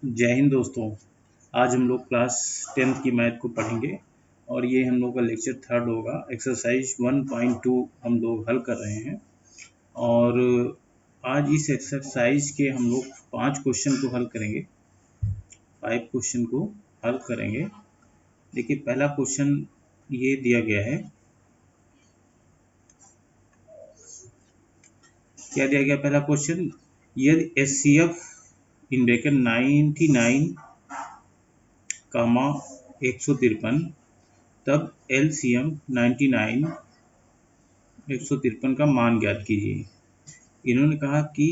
जय हिंद दोस्तों। आज हम लोग क्लास 10th की मैथ को पढ़ेंगे और ये हम लोग का लेक्चर थर्ड होगा। एक्सरसाइज 1.2 हम लोग हल कर रहे हैं और आज इस एक्सरसाइज के हम लोग 5 क्वेश्चन को हल करेंगे। 5 क्वेश्चन को हल करेंगे। देखिए, पहला क्वेश्चन ये दिया गया है। क्या दिया गया? पहला क्वेश्चन, यदि HCF इन ब्रैकेट 99 कामा 153 तब LCM 99 153 का मान ज्ञात कीजिए। इन्होंने कहा कि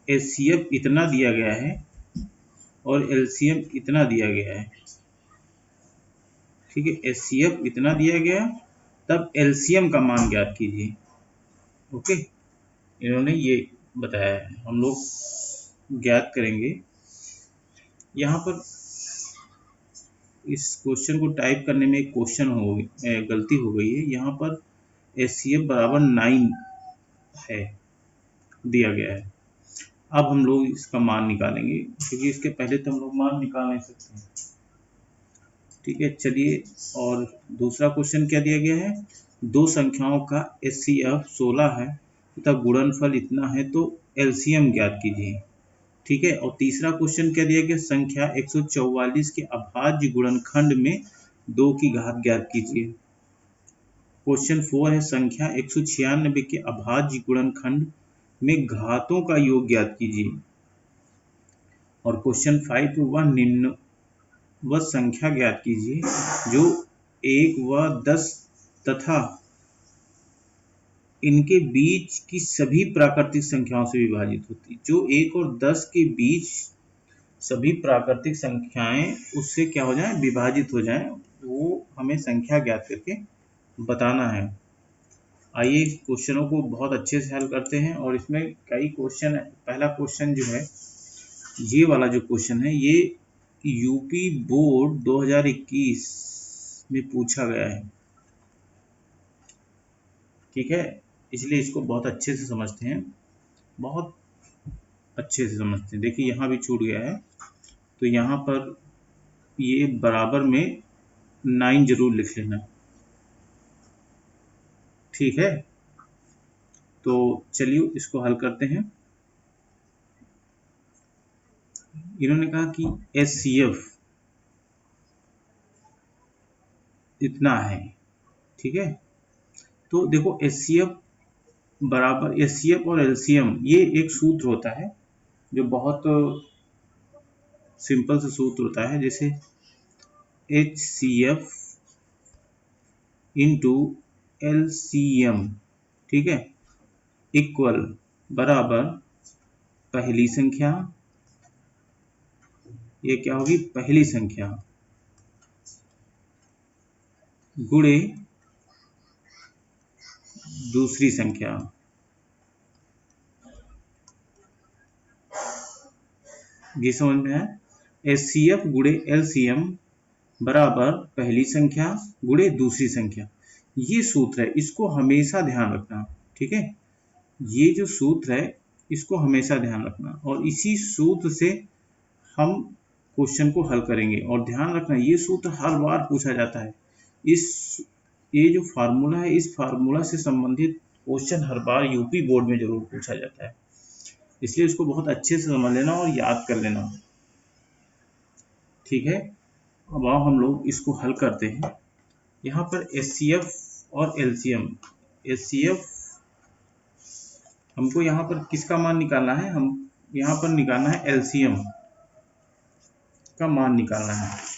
HCF इतना दिया गया है और LCM इतना दिया गया है। ठीक है, HCF इतना दिया गया तब LCM का मान ज्ञात कीजिए। ओके, इन्होंने ये बताया है, हम लोग ज्ञात करेंगे। यहाँ पर इस क्वेश्चन को टाइप करने में एक गलती हो गई है। यहाँ पर HCF बराबर 9 है दिया गया है। अब हम लोग इसका मान निकालेंगे क्योंकि इसके पहले तो हम लोग मान निकाल नहीं सकते हैं। ठीक है, चलिए। और दूसरा क्वेश्चन क्या दिया गया है? दो संख्याओं का HCF 16 है तथा गुणनफल इतना है तो LCM ज्ञात कीजिए। ठीक है, और तीसरा क्वेश्चन क्या दिया गया? संख्या 144 के अभाज्य गुणनखंड में 2 की घात ज्ञात कीजिए। क्वेश्चन 4 है, संख्या 196 के अभाज्य गुणनखंड में घातों का योग ज्ञात कीजिए। और क्वेश्चन 5 वह निम्न वह संख्या ज्ञात कीजिए जो 1 व 10 तथा इनके बीच की सभी प्राकृतिक संख्याओं से विभाजित होती। जो 1 और 10 के बीच सभी प्राकृतिक संख्याएं उससे क्या हो जाए? विभाजित हो जाए। वो हमें संख्या ज्ञात करके बताना है। आइए क्वेश्चनों को बहुत अच्छे से हल करते हैं और इसमें कई क्वेश्चन है। पहला क्वेश्चन जो है, ये वाला जो क्वेश्चन है, ये यूपी बोर्ड 2021 में पूछा गया है। ठीक है, इसलिए इसको बहुत अच्छे से समझते हैं, बहुत अच्छे से समझते हैं। देखिए, यहाँ भी छूट गया है तो यहाँ पर ये बराबर में 9 जरूर लिख लेना। ठीक है, तो चलिए इसको हल करते हैं। इन्होंने कहा कि HCF इतना है। ठीक है, तो देखो HCF बराबर HCF और LCM ये एक सूत्र होता है जो बहुत सिंपल सा सूत्र होता है। जैसे HCF इंटू LCM, ठीक है, इक्वल बराबर पहली संख्या, ये क्या होगी? पहली संख्या गुणे दूसरी संख्या। ये समझ में है? HCF गुणे LCM बराबर पहली संख्या गुणे दूसरी संख्या। ये सूत्र है, इसको हमेशा ध्यान रखना। ठीक है, ये जो सूत्र है इसको हमेशा ध्यान रखना और इसी सूत्र से हम क्वेश्चन को हल करेंगे। और ध्यान रखना, ये सूत्र हर बार पूछा जाता है। ये जो फार्मूला है, इस फार्मूला से संबंधित क्वेश्चन हर बार यूपी बोर्ड में जरूर पूछा जाता है, इसलिए इसको बहुत अच्छे से समझ लेना और याद कर लेना। ठीक है, अब आओ हम लोग इसको हल करते हैं। यहाँ पर HCF और LCM, HCF हमको यहाँ पर किसका मान निकालना है? हम यहाँ पर निकालना है LCM का मान निकालना है।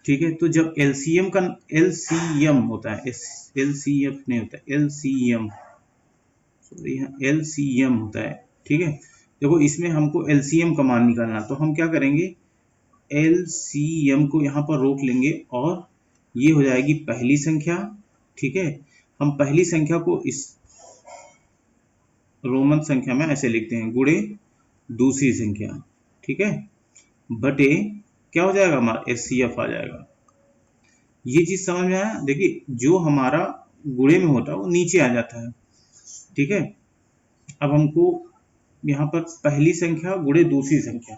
ठीक है, तो जब LCM होता है, LCF नहीं होता, LCM, सॉरी, यहाँ LCM होता है। ठीक है, देखो इसमें हमको LCM का मान निकालना, तो हम क्या करेंगे? LCM को यहाँ पर रोक लेंगे और ये हो जाएगी पहली संख्या। ठीक है, हम पहली संख्या को इस रोमन संख्या में ऐसे लिखते हैं, गुणे दूसरी संख्या। ठीक है, बटे क्या हो जाएगा? हमारा HCF आ जाएगा। ये चीज समझ में आया? देखिए, जो हमारा गुणे में होता है वो नीचे आ जाता है। ठीक है, अब हमको यहाँ पर पहली संख्या गुणे दूसरी संख्या,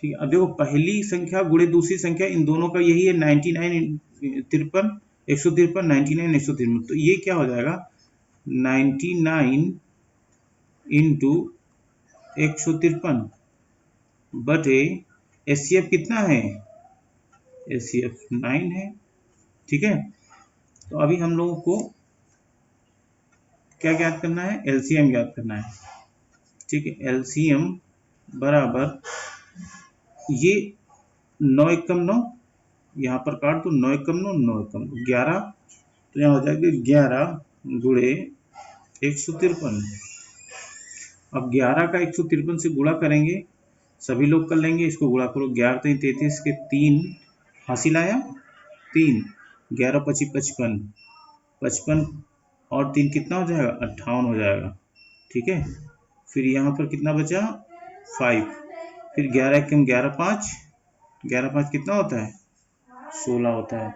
ठीक है। अब देखो पहली संख्या गुणे दूसरी संख्या इन दोनों का यही है 99 53 153 99 153, तो ये क्या हो जाएगा 99 इंटू 153 बटे एचसीएफ कितना है, एचसीएफ 9 है, ठीक है। तो अभी हम लोगों को क्या ज्ञात करना है, एलसीएम ज्ञात करना है, ठीक है। एलसीएम बराबर ये 9 एकम 9, यहाँ पर काट दो 9 एकम 9 9 एकम 11, तो यहाँ हो जाएगा 11 गुणे 153। अब 11 का 153 से गुणा करेंगे, सभी लोग कर लेंगे, इसको गुणा करो 11 3 33 के 3 हासिल आया 3, 11 25 55, 55 और 3 कितना हो जाएगा 58 हो जाएगा, ठीक है। फिर यहाँ पर कितना बचा 5, फिर 11 एकम 11 5, 11 5 कितना होता है 16 होता है,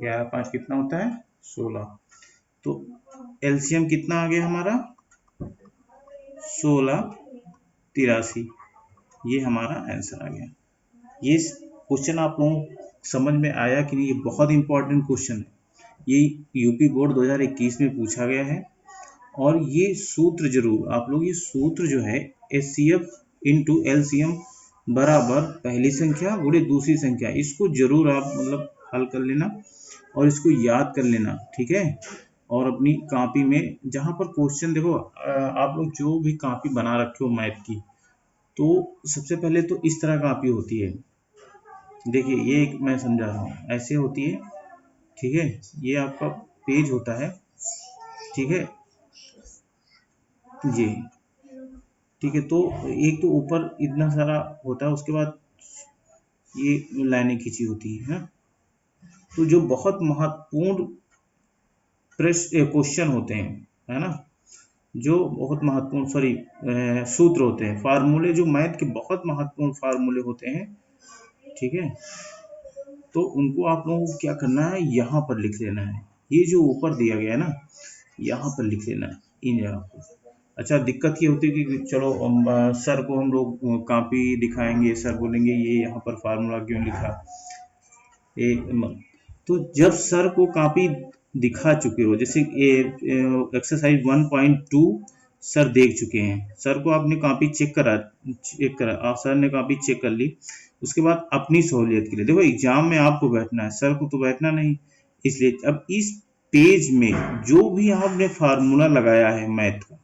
11 5 कितना होता है 16। तो एलसीएम कितना आ गया हमारा 16 83, ये हमारा आंसर आ गया। ये क्वेश्चन आप लोगों को समझ में आया कि नहीं, ये बहुत इंपॉर्टेंट क्वेश्चन है, ये यूपी बोर्ड 2021 में पूछा गया है। और ये सूत्र जरूर आप लोग, ये सूत्र जो है एचसीएफ इंटू एलसीएम बराबर पहली संख्या गुणे दूसरी संख्या, इसको जरूर आप मतलब हल कर लेना और इसको याद कर लेना, ठीक है। और अपनी कॉपी में जहाँ पर क्वेश्चन देखो, आप लोग जो भी कॉपी बना रखे हो मैथ की, तो सबसे पहले तो इस तरह कॉपी होती है, देखिए ये एक मैं समझा रहा हूँ, ऐसे होती है, ठीक है। ये आपका पेज होता है, ठीक है जी, ठीक है। तो एक तो ऊपर इतना सारा होता है, उसके बाद ये लाइनें खींची होती है। तो जो बहुत महत्वपूर्ण प्रश्न क्वेश्चन होते हैं, है ना, जो बहुत महत्वपूर्ण सूत्र होते हैं, फार्मूले, जो मैथ के बहुत महत्वपूर्ण फार्मूले होते हैं, ठीक है। तो उनको आप लोगों को क्या करना है, यहाँ पर लिख लेना है, ये जो ऊपर दिया गया है ना, यहाँ पर लिख लेना है इन जगह पर। अच्छा, दिक्कत ये होती है कि चलो सर को हम लोग कॉपी दिखाएंगे, सर बोलेंगे ये यहाँ पर फार्मूला क्यों लिखा, तो जब सर को कॉपी दिखा चुके हो, जैसे एक्सरसाइज 1.2 सर देख चुके हैं, सर को आपने कॉपी चेक करा, सर ने कॉपी चेक कर ली, उसके बाद अपनी सहूलियत के लिए, देखो एग्जाम में आपको बैठना है, सर को तो बैठना नहीं, इसलिए अब इस पेज में जो भी आपने फार्मूला लगाया है मैथ का,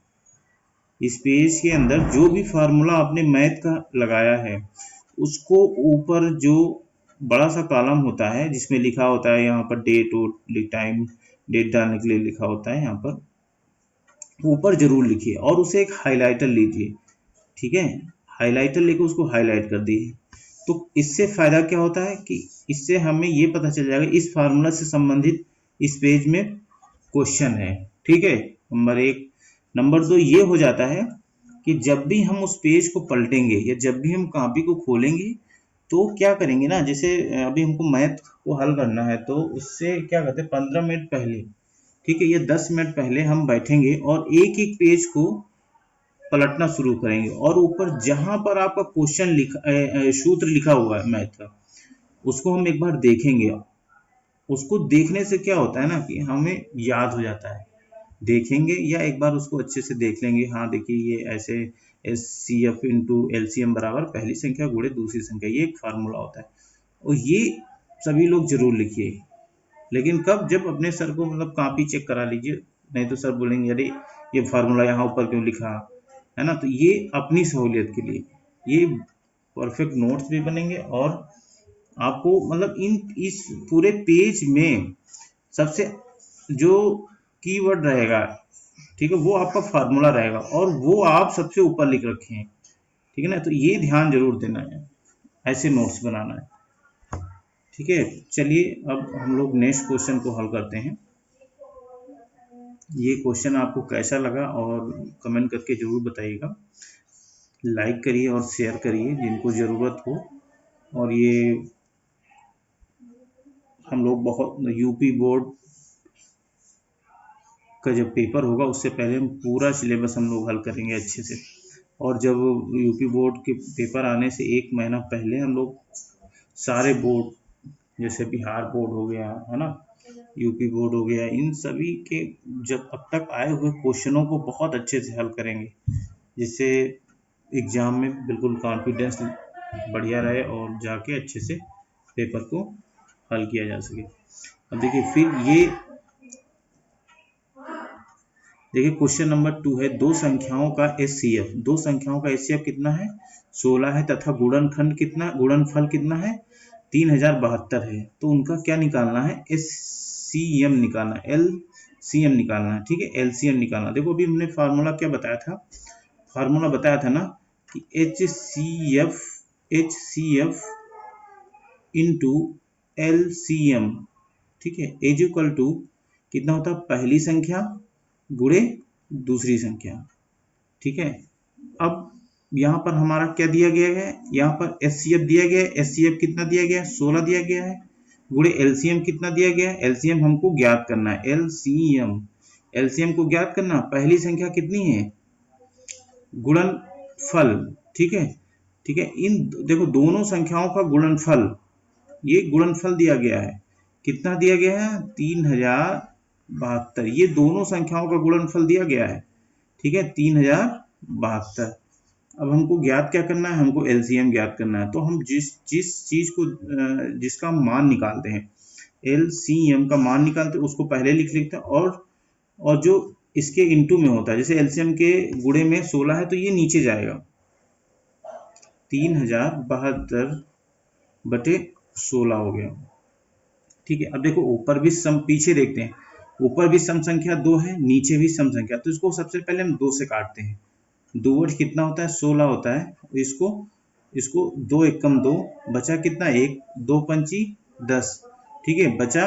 इस पेज के अंदर जो भी फार्मूला आपने मैथ का लगाया है, उसको ऊपर जो बड़ा सा कॉलम होता है जिसमें लिखा होता है, यहाँ पर डेट और टाइम, डेट डालने के लिए लिखा होता है, यहाँ पर ऊपर जरूर लिखिए और उसे एक हाइलाइटर लीजिए, ठीक है। हाइलाइटर लेकर उसको हाईलाइट कर दिए, तो इससे फायदा क्या होता है कि इससे हमें ये पता चल जाएगा इस फार्मूला से संबंधित इस पेज में क्वेश्चन है, ठीक है। नंबर 1। नंबर 2 ये हो जाता है कि जब भी हम उस पेज को पलटेंगे या जब भी हम कॉपी को खोलेंगे, तो क्या करेंगे ना, जैसे अभी हमको मैथ को हल करना है, तो उससे क्या करते हैं 15 मिनट पहले, ठीक है, ये 10 मिनट पहले हम बैठेंगे और एक एक पेज को पलटना शुरू करेंगे, और ऊपर जहां पर आपका क्वेश्चन सूत्र लिखा हुआ है मैथ का, उसको हम एक बार देखेंगे। उसको देखने से क्या होता है ना कि हमें याद हो जाता है, देखेंगे या एक बार उसको अच्छे से देख लेंगे, हाँ देखिए ये ऐसे S C F into LCM बराबर पहली संख्या गुणे दूसरी संख्या, ये एक फार्मूला होता है, और ये सभी लोग जरूर लिखिए। लेकिन कब, जब अपने सर को मतलब कॉपी चेक करा लीजिए, नहीं तो सर बोलेंगे अरे ये फार्मूला यहाँ ऊपर क्यों लिखा, है ना। तो ये अपनी सहूलियत के लिए ये परफेक्ट नोट्स भी बनेंगे, और आपको मतलब इस पूरे पेज में सबसे जो कीवर्ड रहेगा, ठीक है, वो आपका फार्मूला रहेगा और वो आप सबसे ऊपर लिख रखे हैं, ठीक है ना। तो ये ध्यान जरूर देना है, ऐसे नोट्स बनाना है, ठीक है। चलिए अब हम लोग नेक्स्ट क्वेश्चन को हल करते हैं। ये क्वेश्चन आपको कैसा लगा और कमेंट करके जरूर बताइएगा, लाइक करिए और शेयर करिए जिनको ज़रूरत हो। और ये हम लोग बहुत यूपी बोर्ड का जब पेपर होगा उससे पहले हम पूरा सिलेबस हम लोग हल करेंगे अच्छे से। और जब यूपी बोर्ड के पेपर आने से 1 महीना पहले हम लोग सारे बोर्ड, जैसे बिहार बोर्ड हो गया है ना, यूपी बोर्ड हो गया, इन सभी के जब अब तक आए हुए क्वेश्चनों को बहुत अच्छे से हल करेंगे, जिससे एग्जाम में बिल्कुल कॉन्फिडेंस बढ़िया रहे और जाके अच्छे से पेपर को हल किया जा सके। अब देखिए फिर ये देखिए क्वेश्चन नंबर 2 है, दो संख्याओं का एचसीएफ, दो संख्याओं का एचसीएफ कितना है, 16 है, तथा गुणनखंड कितना, गुणनफल कितना है, 3072 है। तो उनका क्या निकालना है, एचसीएम निकालना, एलसीएम निकालना है। ठीक है, एलसीएम निकालना। देखो अभी हमने फार्मूला क्या बताया था, फार्मूला बताया था ना कि एचसीएफ इंटू एलसीएम, ठीक है, इज इक्वल टू कितना होता है, पहली संख्या गुणे दूसरी संख्या। ठीक है, अब यहाँ पर हमारा क्या दिया गया है, यहाँ पर एचसीएफ दिया गया है, एचसीएफ कितना दिया गया है, 16 दिया गया है, गुणे एलसीएम कितना दिया गया है, एलसीएम हमको ज्ञात करना है, एलसीएम, एलसीएम को ज्ञात करना, पहली संख्या कितनी है, गुणनफल। ठीक है, ठीक है, इन देखो दोनों संख्याओं का गुणनफल, ये गुणनफल दिया गया है, कितना दिया गया है, 3072, ये दोनों संख्याओं का गुणनफल दिया गया है। ठीक है, 3072। अब हमको ज्ञात क्या करना है, हमको एलसीएम ज्ञात करना है। तो हम जिस जिस चीज को जिसका मान निकालते हैं, एलसीएम का मान निकालते हैं, उसको पहले लिख लेते हैं, और जो इसके इनटू में होता है, जैसे एलसीएम के गुणे में 16 है तो ये नीचे जाएगा, 3072 बटे 16 हो गया। ठीक है, अब देखो ऊपर भी सम, पीछे देखते हैं, ऊपर भी सम संख्या 2 है, नीचे भी सम संख्या, तो इसको सबसे पहले हम 2 से काटते हैं। 2 वर्ष कितना होता है, 16 होता है, इसको इसको 2 एकम 2, बचा कितना 1, 2 पंची 10। ठीक है, बचा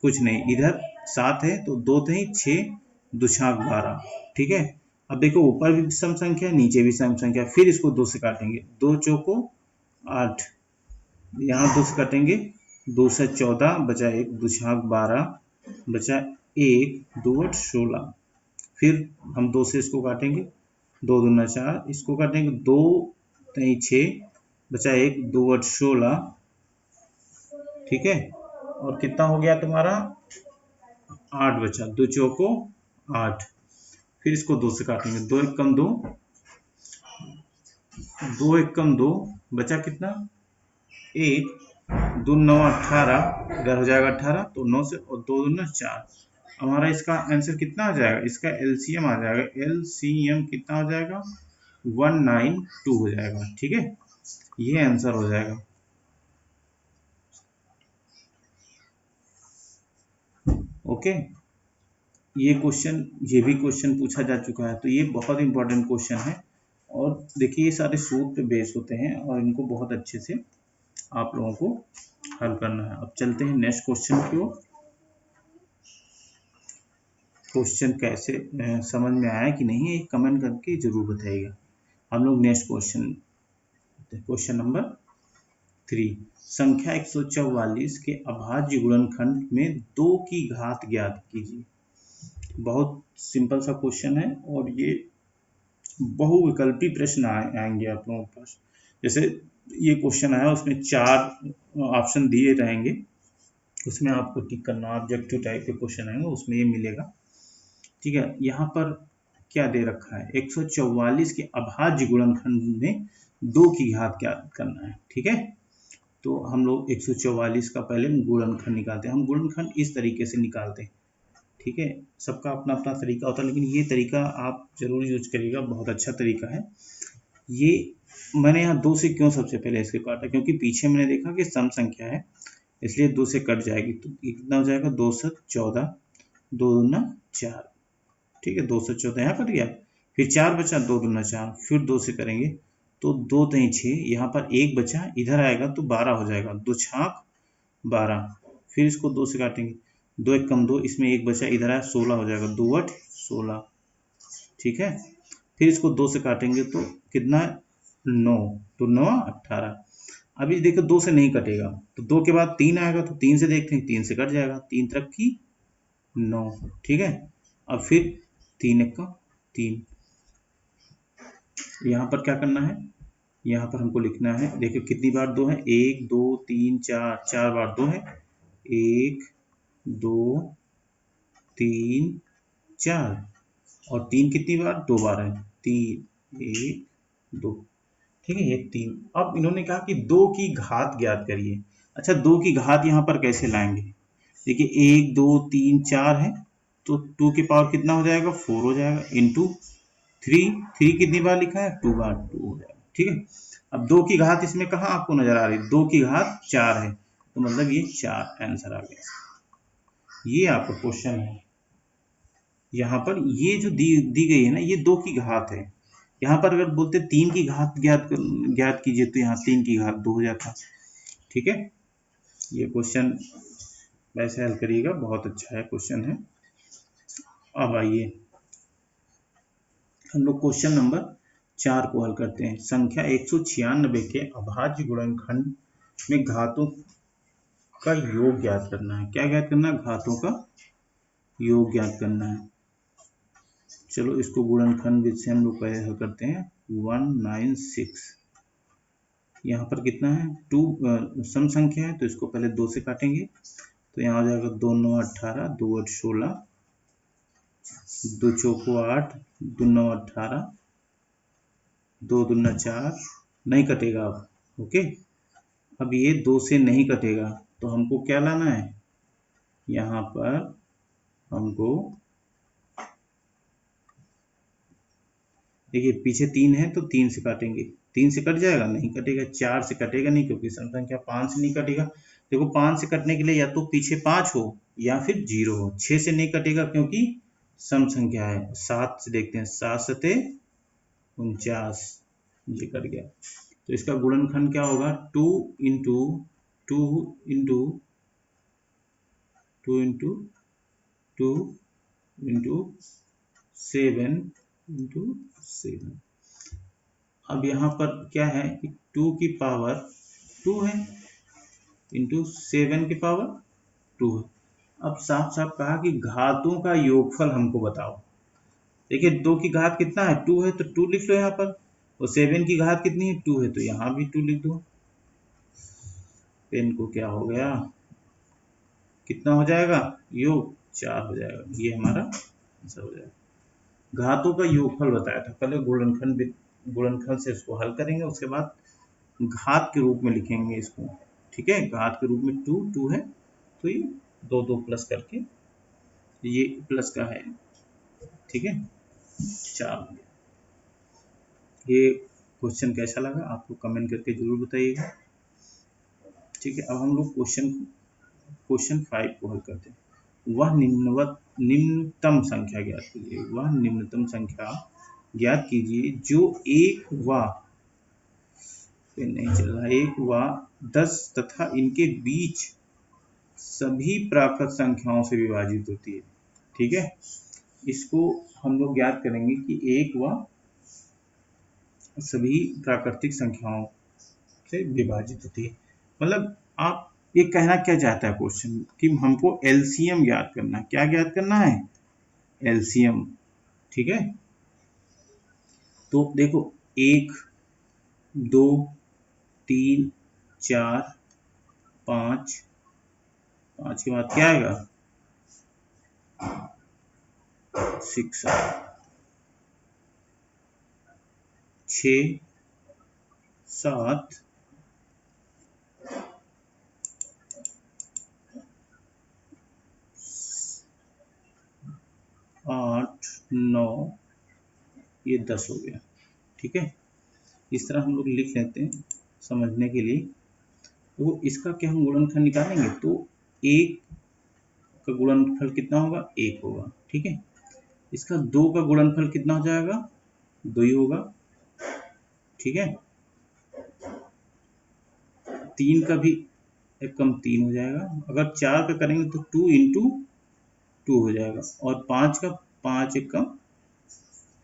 कुछ नहीं, इधर 7 है तो 2 थे 6, 2 छाक 12। ठीक है, अब देखो ऊपर भी सम संख्या, नीचे भी सम संख्या, फिर इसको 2 से काटेंगे, 2 चौको 8, यहाँ 2 से काटेंगे, 2 से 14, बचा 1, 2 छाक 12, बचा 1, 2 8 16। फिर हम 2 से इसको काटेंगे, 2 दूना 4, इसको काटेंगे, 2 3 6, बचा 1, 2 8 16। ठीक है, और कितना हो गया तुम्हारा, 8 बचा, 2 चौको 8। फिर इसको 2 से काटेंगे, 2 एकम 2, 2 एकम 2, बचा कितना 1, 2 9 18, इधर हो जाएगा 18, तो 9 से, और 2 दूना 4। हमारा इसका आंसर कितना आ जाएगा, इसका एलसीएम आ जाएगा, एलसीएम कितना हो जाएगा, 192 हो जाएगा। ठीक है, ये आंसर हो जाएगा। ओके, ये क्वेश्चन, ये भी क्वेश्चन पूछा जा चुका है, तो ये बहुत इंपॉर्टेंट क्वेश्चन है। और देखिए ये सारे सूत्र पे बेस होते हैं और इनको बहुत अच्छे से आप लोगों को हल करना है। अब चलते हैं नेक्स्ट क्वेश्चन की ओर। क्वेश्चन कैसे समझ में आया कि नहीं, एक कमेंट करके जरूर बताइएगा। हम लोग नेक्स्ट क्वेश्चन, क्वेश्चन नंबर 3, संख्या 144 के अभाज्य गुणनखंड में 2 की घात ज्ञात कीजिए। बहुत सिंपल सा क्वेश्चन है और ये बहुविकल्पी प्रश्न आएंगे आप लोगों के पास। जैसे ये क्वेश्चन आया, उसमें 4 ऑप्शन दिए रहेंगे, उसमें आपको टिक करना, ऑब्जेक्टिव टाइप के क्वेश्चन आएंगे उसमें ये मिलेगा। ठीक है, यहाँ पर क्या दे रखा है, 144 के अभाज्य गुणनखंड में 2 की घात क्या करना है। ठीक है, तो हम लोग 144 का पहले गुणनखंड निकालते हैं। हम गुणनखंड इस तरीके से निकालते हैं। ठीक है, सबका अपना अपना तरीका होता है, लेकिन ये तरीका आप जरूर यूज करिएगा, बहुत अच्छा तरीका है ये। मैंने यहाँ 2 से क्यों सबसे पहले इसके काटा, क्योंकि पीछे मैंने देखा कि सम संख्या है, इसलिए 2 से कट जाएगी, तो कितना हो जाएगा, 2 से 14, 2 दूना 4। ठीक है, 2 से 14 यहाँ कट गया, फिर 4 बचा, 2 दूना 4, फिर 2 से करेंगे तो 2 3 6, यहाँ पर 1 बचा, इधर आएगा तो 12 हो जाएगा, 2 छाक 12। फिर इसको 2 से काटेंगे, 2 एक कम 2, इसमें 1 बचा, इधर आया 16 हो जाएगा, 2 8 16। ठीक है, फिर इसको 2 से काटेंगे तो कितना है, 9, तो 9 18। अभी देखो 2 से नहीं कटेगा, तो 2 के बाद 3 आएगा, तो 3 से देखते हैं, 3 से कट जाएगा, 3 तरफ की 9। ठीक है, अब फिर 3 एक का 3, यहाँ पर क्या करना है, यहाँ पर हमको लिखना है, देखिए कितनी बार 2 है, 1 2 3 4, 4 बार 2 है, 1 2 3 4, और 3 कितनी बार, 2 बार है, 3 1 2, ठीक है, ये 3। अब इन्होंने कहा कि 2 की घात ज्ञात करिए। अच्छा, 2 की घात यहाँ पर कैसे लाएंगे, देखिए 1 2 3 4 है, तो 2 की पावर कितना हो जाएगा, 4 हो जाएगा, इंटू 3, 3 कितनी बार लिखा है, 2 बार, 2 हो जाएगा, ठीक है। अब 2 की घात इसमें कहाँ आपको नजर आ रही है, 2 की घात 4 है, तो मतलब ये 4 आंसर आ गया। ये आपका क्वेश्चन है, यहाँ पर ये जो दी गई है ना, ये 2 की घात है। यहाँ पर अगर बोलते 3 की घात ज्ञात कीजिए, तो यहाँ 3 की घात 2 हो जाता, ठीक है। ये क्वेश्चन वैसे हल करिएगा, बहुत अच्छा है क्वेश्चन है। अब आइए हम लोग क्वेश्चन नंबर 4 को हल करते हैं। संख्या 196 के अभाज्य गुणनखंड में घातों का योग ज्ञात करना है। क्या ज्ञात करना है, घातों का योग ज्ञात करना है। चलो इसको गुणनखंड विधि से हम लोग पहले हल करते हैं। 196, यहाँ पर कितना है, 2 सम संख्या है, तो इसको पहले 2 से काटेंगे, तो यहाँ हो जाएगा 2 9 18, 2 8 16, 2 चौको 8, 2 9 18, 2 दूना 4, नहीं कटेगा अब, ओके। अब ये 2 से नहीं कटेगा, तो हमको क्या लाना है, यहाँ पर हमको देखिए पीछे 3 है, तो 3 से काटेंगे, 3 से कट जाएगा, नहीं कटेगा, 4 से कटेगा नहीं, क्योंकि सम संख्या 5 से नहीं कटेगा। देखो 5 से कटने के लिए या तो पीछे 5 हो या फिर 0 हो। 6 से नहीं कटेगा क्योंकि सम संख्या है। 7 से देखते हैं, 7 सते 49, ये कट गया, तो इसका गुणनखंड क्या होगा, 2 into 2 into 2 into 2 into 7 into 7। अब यहाँ पर क्या है कि 2 की पावर 2 है, इंटू 7 की पावर 2 है। अब साफ साफ कहा कि घातों का योगफल हमको बताओ। देखिए 2 की घात कितना है, 2 है, तो 2 लिख लो यहाँ पर, और 7 की घात कितनी है, 2 है, तो यहाँ भी 2 लिख दो। पेन को क्या हो गया, कितना हो जाएगा योग, 4 हो जाएगा, ये हमारा आंसर हो जाएगा। घातों का योगफल बताया था, पहले गुणनखंड से इसको हल करेंगे, उसके बाद घात के रूप में लिखेंगे इसको, ठीक है। घात के रूप में 2 2 है, तो ये 2 2 प्लस करके ये प्लस का है, ठीक है, 4 हो गया। ये क्वेश्चन कैसा लगा आपको कमेंट करके जरूर बताइएगा, ठीक है। अब हम लोग क्वेश्चन 5 को हल करते हैं। वह निम्नतम संख्या ज्ञात कीजिए, वह निम्नतम संख्या ज्ञात कीजिए जो एक व नहीं चल रहा, एक व 10 तथा इनके बीच सभी प्राकृत संख्याओं से विभाजित होती है, ठीक है। इसको हम लोग ज्ञात करेंगे कि एक व सभी प्राकृतिक संख्याओं से विभाजित होती है। मतलब आप ये कहना क्या चाहता है क्वेश्चन, कि हमको एलसीएम ज्ञात करना है। क्या ज्ञात करना है, एलसीएम, ठीक है। तो देखो 1 2 3 4 5, 5 के बाद क्या आएगा, 6, 6 7 8 9, ये 10 हो गया, ठीक है। इस तरह हम लोग लिख लेते हैं समझने के लिए। तो इसका क्या हम गुणनखंड निकालेंगे, तो 1 का गुणनफल कितना होगा, 1 होगा, ठीक है। इसका 2 का गुणनफल कितना हो जाएगा, 2 ही होगा, ठीक है। 3 का भी एक कम 3 हो जाएगा। अगर 4 का करेंगे तो 2 इंटू 2 हो जाएगा, और 5 का 5 एक कम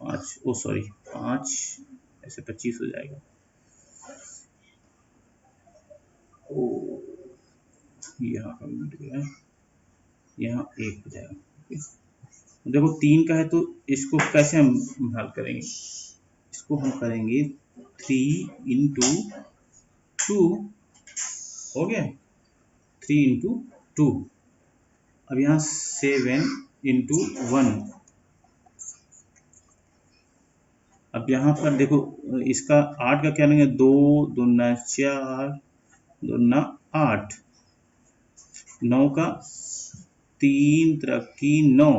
5, ओ सॉरी 5 ऐसे 25 हो जाएगा। ओ यहाँ का मिट गया, यहाँ 1 हो जाएगा। देखो 3 का है, तो इसको कैसे हम हल करेंगे, इसको हम करेंगे 3 इंटू 2, हो गया 3 इंटू 2। अब यहाँ 7 इंटू 1। अब यहाँ पर देखो इसका 8 का क्या लेंगे, 2 दूना 4 दूना 8, 9 का 3 3 9,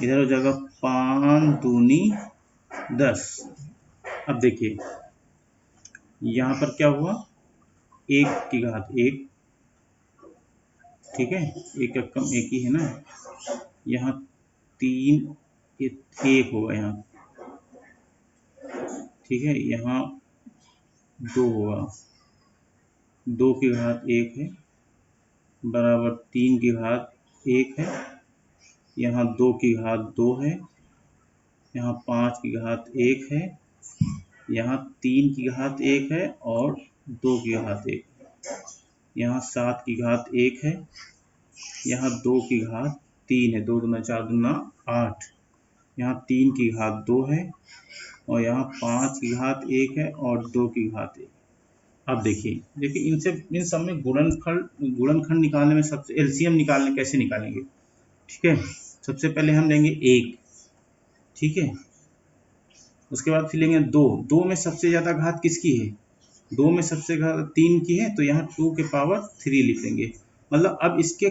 इधर हो जाएगा 5 दूनी 10। अब देखिए यहाँ पर क्या हुआ, 1 की घात 1, ठीक है, 1 का कम 1 ही है ना। यहाँ 3 1 होगा यहाँ, ठीक है, यहाँ 2 होगा, 2 की घात 1 है बराबर 3 की घात 1 है, यहाँ 2 की घात 2 है, यहाँ 5 की घात 1 है, यहाँ 3 की घात 1 है और 2 की घात 1, यहाँ 7 की घात 1 है, यहाँ 2 की घात 3 है, 2 दूना 4 दूना 8, यहाँ 3 की घात 2 है और यहाँ 5 की घात 1 है और 2 की घात 1। अब देखिए इन सब में गुणनखंड निकालने में सबसे एलसीएम निकालने कैसे निकालेंगे, ठीक है। सबसे पहले हम लेंगे 1, ठीक है, उसके बाद फिर लेंगे 2। 2 में सबसे ज़्यादा घात किसकी है, 2 में सबसे घात 3 की है, तो यहाँ 2 के पावर 3 लिख लेंगे। मतलब अब इसके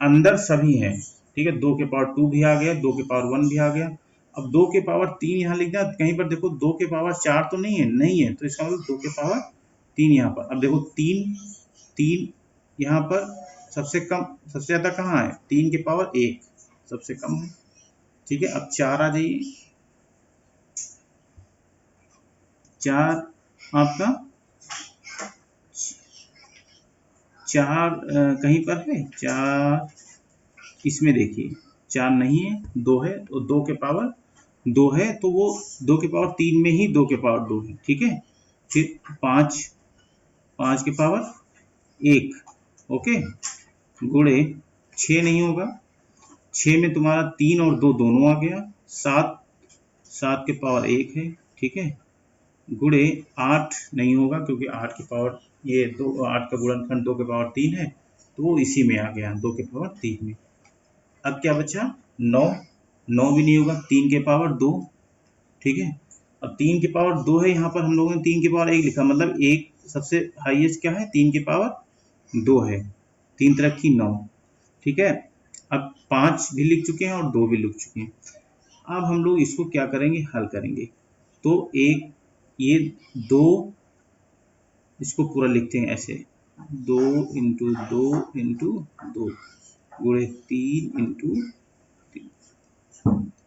अंदर सभी हैं, ठीक है, 2 के पावर 2 भी आ गया, 2 के पावर 1 भी आ गया। अब 2 के पावर 3 यहाँ लिख दिया, कहीं पर देखो 2 के पावर 4 तो नहीं है, तो इसका मतलब 2 के पावर 3 यहाँ पर। अब देखो 3 यहाँ पर सबसे ज़्यादा कहाँ है, 3 के पावर 1 सबसे कम है, ठीक है। अब 4 आ जाइए, 4 आपका 4 कहीं पर है, 4 इसमें देखिए 4 नहीं है, 2 है, तो 2 के पावर 2 है, तो वो 2 के पावर 3 में ही 2 के पावर 2 है, ठीक है। फिर 5 के पावर 1, ओके, गुणे 6 नहीं होगा, 6 में तुम्हारा 3 और 2 दोनों आ गया, 7 के पावर 1 है, ठीक है, गुणे 8 नहीं होगा क्योंकि 8 के पावर ये 8 का गुणनखंड 2 के पावर 3 है, तो वो इसी में आ गया 2 के पावर 3 में। अब क्या बचा, 9 भी नहीं होगा, 3 के पावर 2, ठीक है। अब 3 के पावर 2 है, यहाँ पर हम लोगों ने 3 के पावर 1 लिखा, मतलब एक सबसे हाईएस्ट क्या है, 3 के पावर 2 है, 3 3 9, ठीक है। अब 5 भी लिख चुके हैं और 2 भी लिख चुके हैं। अब हम लोग इसको क्या करेंगे, हल करेंगे। तो एक ये 2, इसको पूरा लिखते हैं ऐसे, 2 इंटू 2 इंटू 2 गुणे 3 इंटू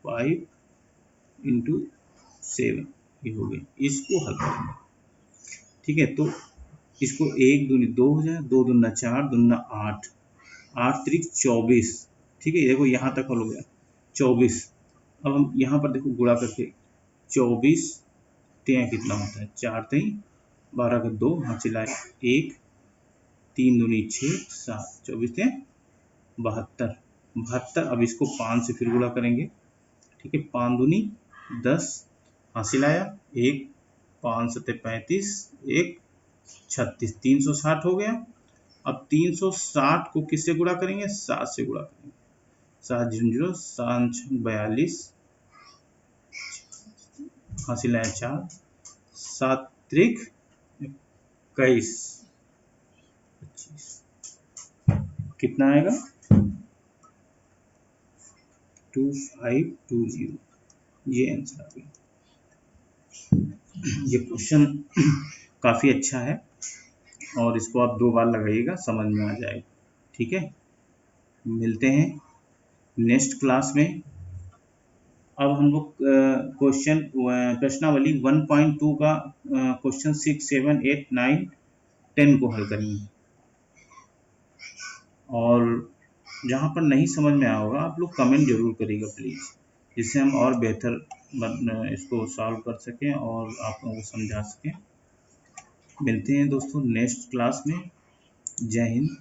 5 इंटू 7, ये हो गया, इसको हल करेंगे, ठीक है। तो इसको 1 दूनी 2 हो जाए, 2 दूना 4 दूना 8, 8 त्रिक 24, ठीक है, देखो यहाँ तक हल हो गया 24। अब हम यहाँ पर देखो गुणा करके 24 तें कितना होता है, 4 तें 12 का 2, हाँ चिल्लाए 1, 3 दूनी 6 7, 24 तें 72। अब इसको 5 से फिर गुणा करेंगे, ठीक है, 5 दूनी 10, हासिल आया 1, 5 सत्ते 35, 1 36, 360 हो गया। अब 360 को किससे गुणा करेंगे, 7 से गुणा करेंगे, 7 0 7 42, हासिल आया 4, 7 त्रिक 21, 25, कितना आएगा 2520, ये आंसर आ गया। ये क्वेश्चन काफ़ी अच्छा है और इसको आप 2 बार लगाइएगा, समझ में आ जाएगा, ठीक है। मिलते हैं नेक्स्ट क्लास में। अब हम लोग क्वेश्चन प्रश्नावली 1.2 का क्वेश्चन 6 7 8 9 10 को हल करेंगे, और जहाँ पर नहीं समझ में आया होगा आप लोग कमेंट जरूर करिएगा प्लीज़, जिससे हम और बेहतर इसको सॉल्व कर सकें और आप लोगों को समझा सकें। मिलते हैं दोस्तों नेक्स्ट क्लास में। जय हिंद।